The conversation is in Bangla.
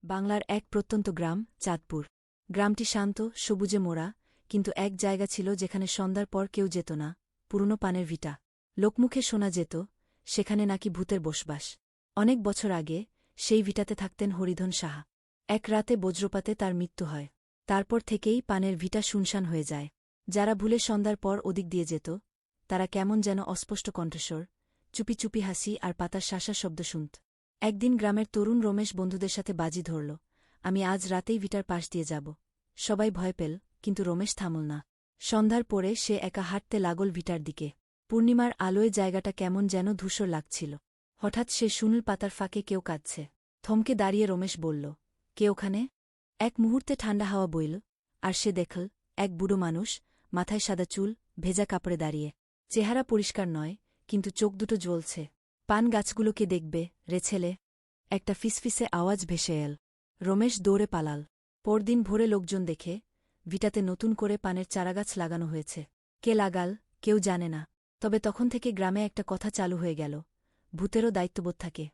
বাংলার এক প্রত্যন্ত গ্রাম চাঁদপুর। গ্রামটি শান্ত, সবুজে মোড়া, কিন্তু এক জায়গা ছিল যেখানে সন্ধ্যার পর কেউ যেত না, পুরনো পানের ভিটা। লোকমুখে শোনা যেত, সেখানে নাকি ভূতের বসবাস। অনেক বছর আগে সেই ভিটাতে থাকতেন হরিধন সাহা। এক রাতে বজ্রপাতে তার মৃত্যু হয়। তারপর থেকেই পানের ভিটা শুনশান হয়ে যায়। যারা ভুলে সন্ধ্যার পর ওদিক দিয়ে যেত, তারা কেমন যেন অস্পষ্ট কণ্ঠস্বর, চুপি চুপি হাসি আর পাতার শাঁসার শব্দ শুনত। একদিন গ্রামের তরুণ রমেশ বন্ধুদের সাথে বাজি ধরল, আমি আজ রাতেই ভিটার পাশ দিয়ে যাব। সবাই ভয় পেল, কিন্তু রমেশ থামল না। সন্ধ্যার পরে সে একা হাঁটতে লাগল ভিটার দিকে। পূর্ণিমার আলোয় জায়গাটা কেমন যেন ধূসর লাগছিল। হঠাৎ সে শুনল পাতার ফাঁকে কেউ কাঁদছে। থমকে দাঁড়িয়ে রমেশ বলল, কে ওখানে? এক মুহূর্তে ঠান্ডা হাওয়া বইল, আর সে দেখল এক বুড়ো মানুষ, মাথায় সাদা চুল, ভেজা কাপড়ে দাঁড়িয়ে। চেহারা পরিষ্কার নয়, কিন্তু চোখ দুটো জ্বলছে। পান গাছগুলোকে দেখবে রে ছেলে। একটা ফিসফিসে আওয়াজ ভেসে এল। রমেশ দৌড়ে পালাল। পরদিন ভোরে লোকজন দেখে ভিটাতে নতুন করে পানের চারাগাছ লাগানো হয়েছে। কে লাগাল কেউ জানে না, তবে তখন থেকে গ্রামে একটা কথা চালু হয়ে গেল, ভূতেরও দায়িত্ববোধ থাকে।